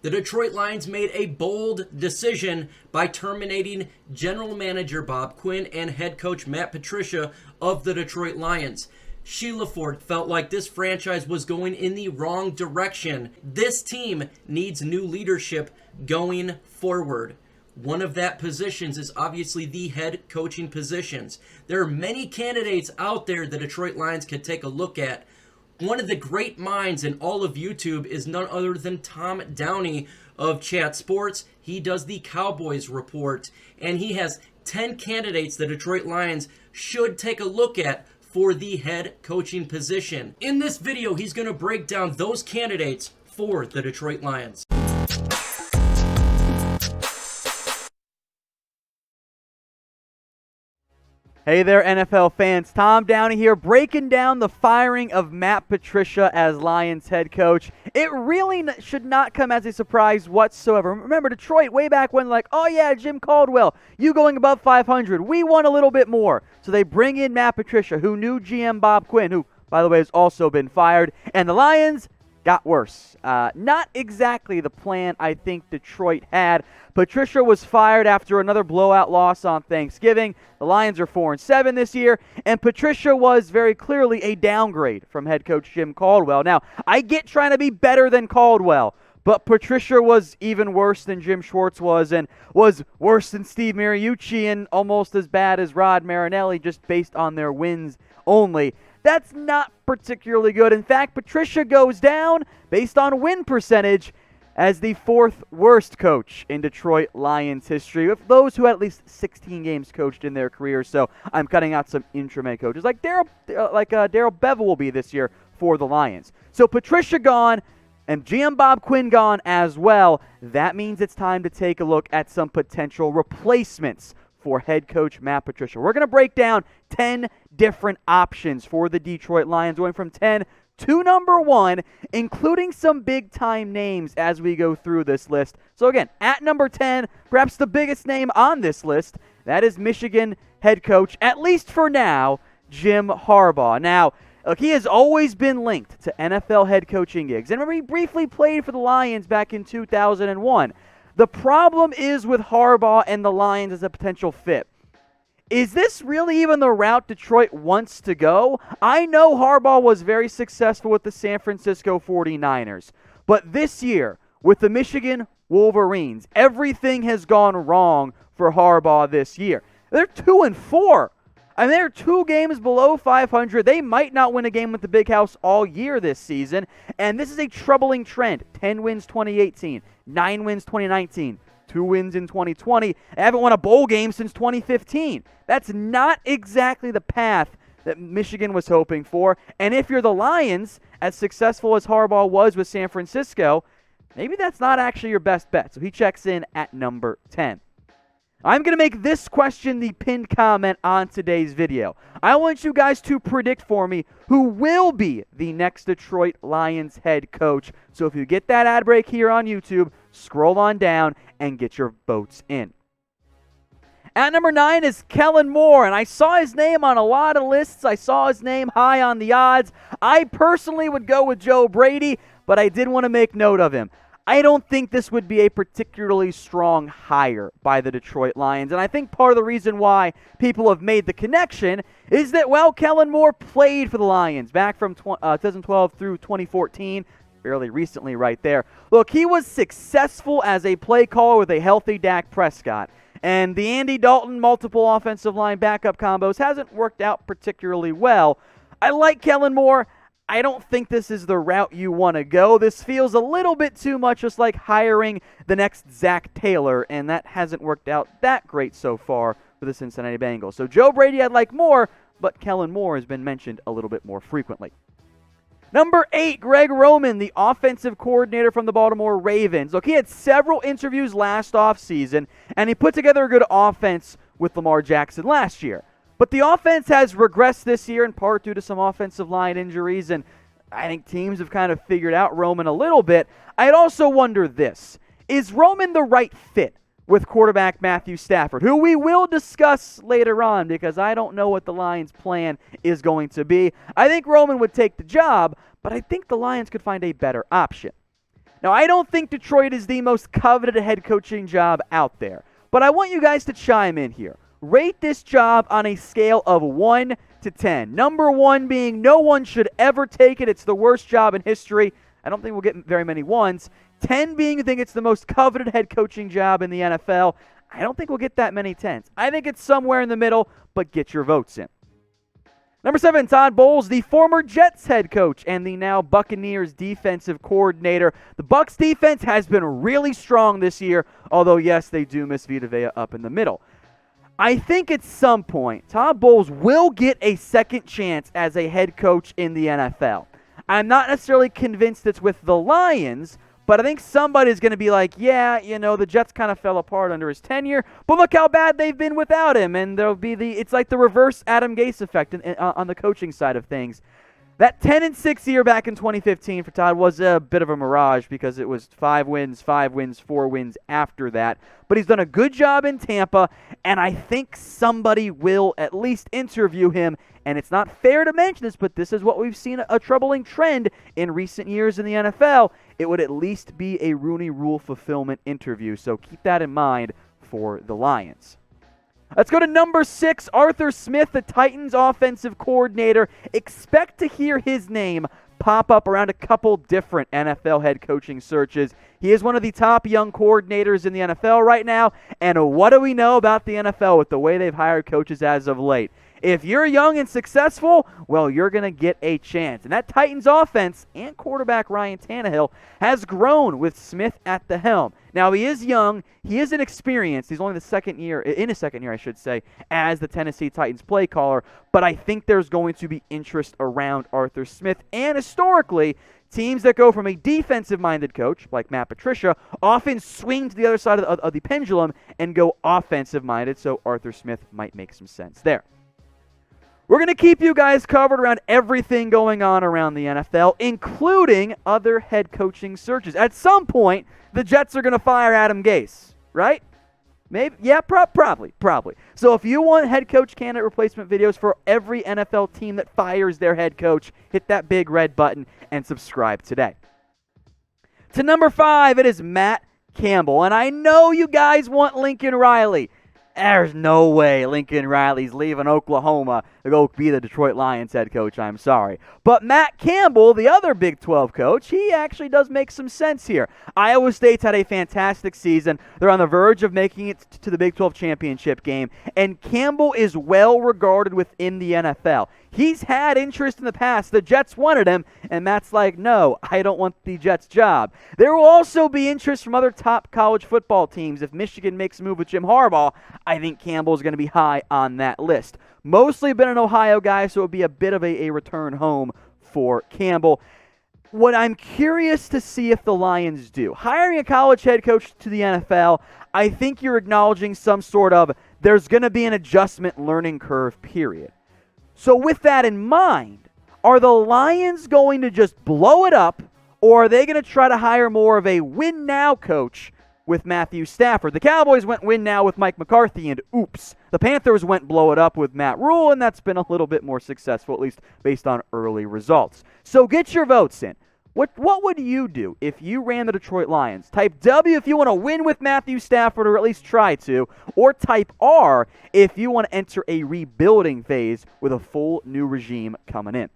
The Detroit Lions made a bold decision by terminating general manager Bob Quinn and head coach Matt Patricia of the Detroit Lions. Sheila Ford felt like this franchise was going in the wrong direction. This team needs new leadership going forward. One of that positions is obviously the head coaching positions. There are many candidates out there the Detroit Lions could take a look at. One of the great minds in all of YouTube is none other than Tom Downey of Chat Sports. He does the Cowboys report, and he has 10 candidates the Detroit Lions should take a look at for the head coaching position. In this video, he's going to break down those candidates for the Detroit Lions. Hey there, NFL fans. Tom Downey here, breaking down the firing of Matt Patricia as Lions head coach. It really should not come as a surprise whatsoever. Remember, Detroit, way back when, oh yeah, Jim Caldwell, you going above 500. We want a little bit more. So they bring in Matt Patricia, who knew GM Bob Quinn, who, by the way, has also been fired. And the Lions got worse. Not exactly the plan I think Detroit had. Patricia was fired after another blowout loss on Thanksgiving. The Lions are 4-7 this year, and Patricia was very clearly a downgrade from head coach Jim Caldwell. Now, I get trying to be better than Caldwell, but Patricia was even worse than Jim Schwartz was, and was worse than Steve Mariucci, and almost as bad as Rod Marinelli, just based on their wins only. That's not particularly good. In fact, Patricia goes down based on win percentage as the fourth worst coach in Detroit Lions history, with those who had at least 16 games coached in their career. So I'm cutting out some intraman coaches like Daryl Bevel will be this year for the Lions. So Patricia gone and GM Bob Quinn gone as well. That means it's time to take a look at some potential replacements for head coach Matt Patricia. We're going to break down 10 different options for the Detroit Lions, going from 10 to number 1, including some big-time names as we go through this list. So again, at number 10, perhaps the biggest name on this list, that is Michigan head coach, at least for now, Jim Harbaugh. Now, look, he has always been linked to NFL head coaching gigs. And remember, he briefly played for the Lions back in 2001. The problem is with Harbaugh and the Lions as a potential fit. Is this really even the route Detroit wants to go? I know Harbaugh was very successful with the San Francisco 49ers, but this year, with the Michigan Wolverines, everything has gone wrong for Harbaugh this year. They're 2-4. And they're 2 games below 500. They might not win a game with the Big House all year this season, and this is a troubling trend. 10 wins 2018, 9 wins 2019. 2 wins in 2020. They haven't won a bowl game since 2015. That's not exactly the path that Michigan was hoping for. And if you're the Lions, as successful as Harbaugh was with San Francisco, maybe that's not actually your best bet. So he checks in at number 10. I'm going to make this question the pinned comment on today's video. I want you guys to predict for me who will be the next Detroit Lions head coach. So if you get that ad break here on YouTube, scroll on down and get your votes in. At number 9 is Kellen Moore, and I saw his name on a lot of lists. I saw his name high on the odds. I personally would go with Joe Brady, but I did want to make note of him. I don't think this would be a particularly strong hire by the Detroit Lions, and I think part of the reason why people have made the connection is that, well, Kellen Moore played for the Lions back from 2012 through 2014, fairly recently right there. Look, he was successful as a play caller with a healthy Dak Prescott, and the Andy Dalton multiple offensive line backup combos hasn't worked out particularly well. I like Kellen Moore. I don't think this is the route you want to go. This feels a little bit too much just like hiring the next Zach Taylor, and that hasn't worked out that great so far for the Cincinnati Bengals. So Joe Brady I'd like more, but Kellen Moore has been mentioned a little bit more frequently. Number 8, Greg Roman, the offensive coordinator from the Baltimore Ravens. Look, he had several interviews last offseason, and he put together a good offense with Lamar Jackson last year. But the offense has regressed this year in part due to some offensive line injuries, and I think teams have kind of figured out Roman a little bit. I'd also wonder this. Is Roman the right fit with quarterback Matthew Stafford, who we will discuss later on because I don't know what the Lions' plan is going to be. I think Roman would take the job, but I think the Lions could find a better option. Now, I don't think Detroit is the most coveted head coaching job out there, but I want you guys to chime in here. Rate this job on a scale of 1 to 10. Number 1 being no one should ever take it. It's the worst job in history. I don't think we'll get very many ones. 10 being you think it's the most coveted head coaching job in the NFL. I don't think we'll get that many 10s. I think it's somewhere in the middle, but get your votes in. Number 7, Todd Bowles, the former Jets head coach and the now Buccaneers defensive coordinator. The Bucs defense has been really strong this year, although, yes, they do miss Vita Vea up in the middle. I think at some point, Todd Bowles will get a second chance as a head coach in the NFL. I'm not necessarily convinced it's with the Lions, but I think somebody's going to be like, yeah, the Jets kind of fell apart under his tenure, but look how bad they've been without him. And there'll be it's like the reverse Adam Gase effect on the coaching side of things. That 10-6 year back in 2015 for Todd was a bit of a mirage because it was 5 wins, 4 wins after that. But he's done a good job in Tampa, and I think somebody will at least interview him. And it's not fair to mention this, but this is what we've seen a troubling trend in recent years in the NFL. It would at least be a Rooney Rule fulfillment interview, so keep that in mind for the Lions. Let's go to number 6, Arthur Smith, the Titans offensive coordinator. Expect to hear his name pop up around a couple different NFL head coaching searches. He is one of the top young coordinators in the NFL right now, and what do we know about the NFL with the way they've hired coaches as of late? If you're young and successful, well, you're going to get a chance. And that Titans offense and quarterback Ryan Tannehill has grown with Smith at the helm. Now, he is young. He is inexperienced. He's only in his second year, I should say, as the Tennessee Titans play caller. But I think there's going to be interest around Arthur Smith. And historically, teams that go from a defensive-minded coach, like Matt Patricia, often swing to the other side of the pendulum and go offensive-minded. So Arthur Smith might make some sense there. We're going to keep you guys covered around everything going on around the NFL, including other head coaching searches. At some point, the Jets are going to fire Adam Gase, right? Maybe, yeah, probably. So if you want head coach candidate replacement videos for every NFL team that fires their head coach, hit that big red button and subscribe today. To number 5, it is Matt Campbell. And I know you guys want Lincoln Riley. There's no way Lincoln Riley's leaving Oklahoma to go be the Detroit Lions head coach. I'm sorry. But Matt Campbell, the other Big 12 coach, he actually does make some sense here. Iowa State's had a fantastic season. They're on the verge of making it to the Big 12 championship game. And Campbell is well regarded within the NFL. He's had interest in the past. The Jets wanted him, and Matt's like, no, I don't want the Jets job. There will also be interest from other top college football teams. If Michigan makes a move with Jim Harbaugh, I think Campbell's going to be high on that list. Mostly been an Ohio guy, so it would be a bit of a return home for Campbell. What I'm curious to see if the Lions do, hiring a college head coach to the NFL, I think you're acknowledging some sort of there's going to be an adjustment learning curve period. So with that in mind, are the Lions going to just blow it up, or are they going to try to hire more of a win-now coach with Matthew Stafford? The Cowboys went win-now with Mike McCarthy, and oops. The Panthers went blow it up with Matt Rule, and that's been a little bit more successful, at least based on early results. So get your votes in. What would you do if you ran the Detroit Lions? Type W if you want to win with Matthew Stafford, or at least try to, or type R if you want to enter a rebuilding phase with a full new regime coming in.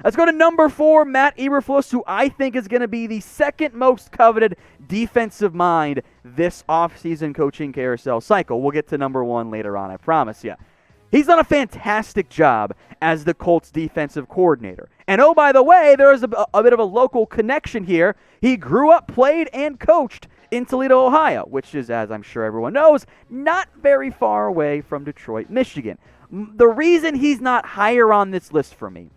Let's go to number 4, Matt Eberflus, who I think is going to be the second most coveted defensive mind this offseason coaching carousel cycle. We'll get to number 1 later on, I promise you. He's done a fantastic job as the Colts defensive coordinator. And oh, by the way, there is a bit of a local connection here. He grew up, played, and coached in Toledo, Ohio, which is, as I'm sure everyone knows, not very far away from Detroit, Michigan. The reason he's not higher on this list for me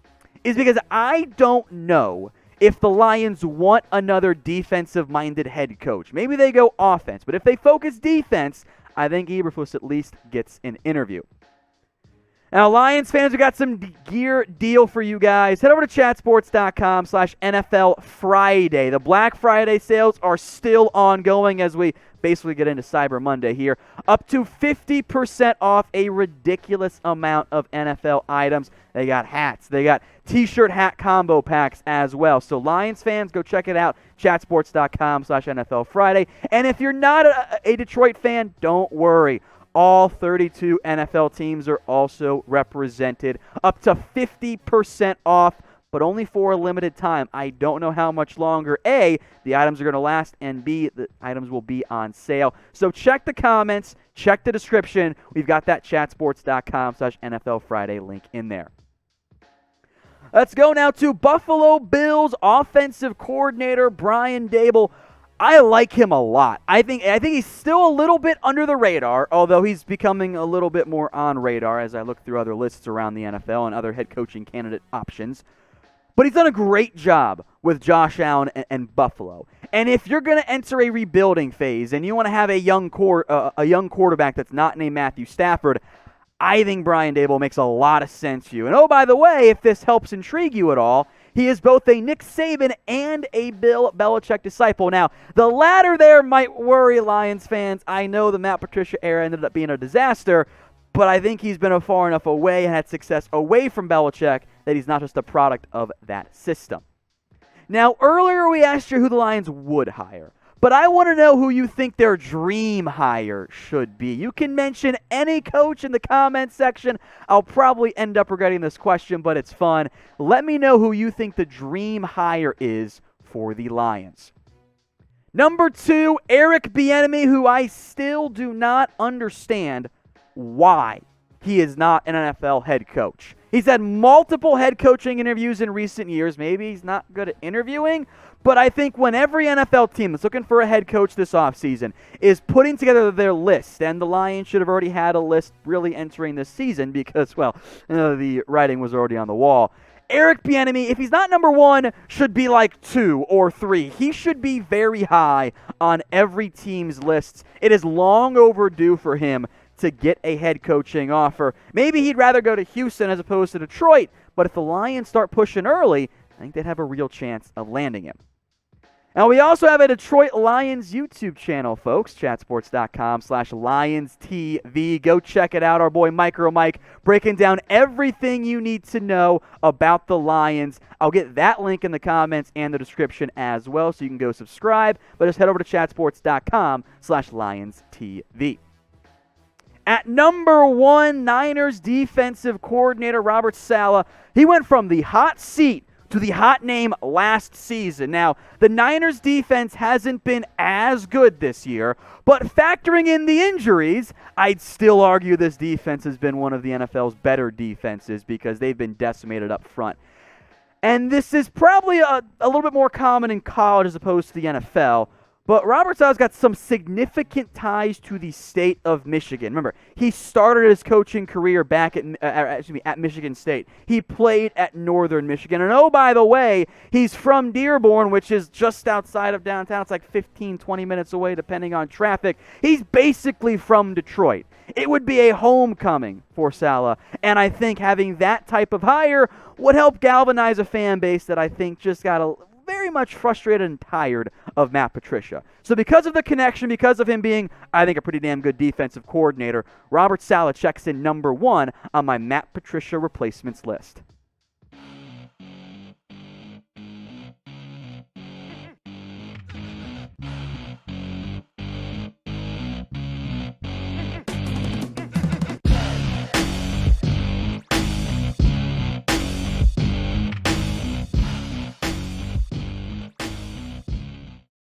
is because I don't know if the Lions want another defensive-minded head coach. Maybe they go offense, but if they focus defense, I think Eberflus at least gets an interview. Now, Lions fans, we got some gear deal for you guys. Head over to chatsports.com/NFL Friday. The Black Friday sales are still ongoing as we basically get into Cyber Monday here. Up to 50% off a ridiculous amount of NFL items. They got hats. They got t-shirt hat combo packs as well. So Lions fans, go check it out. Chatsports.com/NFL Friday. And if you're not a Detroit fan, don't worry. All 32 NFL teams are also represented. Up to 50% off, but only for a limited time. I don't know how much longer. A, the items are going to last, and B, the items will be on sale. So check the comments, check the description. We've got that chatsports.com/NFL Friday link in there. Let's go now to Buffalo Bills offensive coordinator Brian Daboll. I like him a lot. I think he's still a little bit under the radar, although he's becoming a little bit more on radar as I look through other lists around the NFL and other head coaching candidate options. But he's done a great job with Josh Allen and Buffalo. And if you're going to enter a rebuilding phase and you want to have a young quarterback that's not named Matthew Stafford, I think Brian Daboll makes a lot of sense to you. And oh, by the way, if this helps intrigue you at all, he is both a Nick Saban and a Bill Belichick disciple. Now, the latter there might worry Lions fans. I know the Matt Patricia era ended up being a disaster, but I think he's been far enough away and had success away from Belichick that he's not just a product of that system. Now, earlier we asked you who the Lions would hire, but I want to know who you think their dream hire should be. You can mention any coach in the comments section. I'll probably end up regretting this question, but it's fun. Let me know who you think the dream hire is for the Lions. Number 2, Eric Bieniemy, who I still do not understand why he is not an NFL head coach. He's had multiple head coaching interviews in recent years. Maybe he's not good at interviewing, but I think when every NFL team that's looking for a head coach this offseason is putting together their list, and the Lions should have already had a list really entering this season because, well, the writing was already on the wall. Eric Bieniemy, if he's not number 1, should be like 2 or 3. He should be very high on every team's lists. It is long overdue for him to get a head coaching offer. Maybe he'd rather go to Houston as opposed to Detroit, but if the Lions start pushing early, I think they'd have a real chance of landing him. Now, we also have a Detroit Lions YouTube channel, folks, chatsports.com/LionsTV. Go check it out. Our boy Micro Mike breaking down everything you need to know about the Lions. I'll get that link in the comments and the description as well, so you can go subscribe, but just head over to chatsports.com/LionsTV. At number 1, Niners defensive coordinator Robert Saleh. He went from the hot seat to the hot name last season. Now, the Niners defense hasn't been as good this year, but factoring in the injuries, I'd still argue this defense has been one of the NFL's better defenses because they've been decimated up front. And this is probably a little bit more common in college as opposed to the NFL. But Robert Saleh's got some significant ties to the state of Michigan. Remember, he started his coaching career back at Michigan State. He played at Northern Michigan. And oh, by the way, he's from Dearborn, which is just outside of downtown. It's like 15, 20 minutes away, depending on traffic. He's basically from Detroit. It would be a homecoming for Saleh. And I think having that type of hire would help galvanize a fan base that I think just got very much frustrated and tired of Matt Patricia. So because of the connection, because of him being, I think, a pretty damn good defensive coordinator, Robert Saleh checks in number 1 on my Matt Patricia replacements list.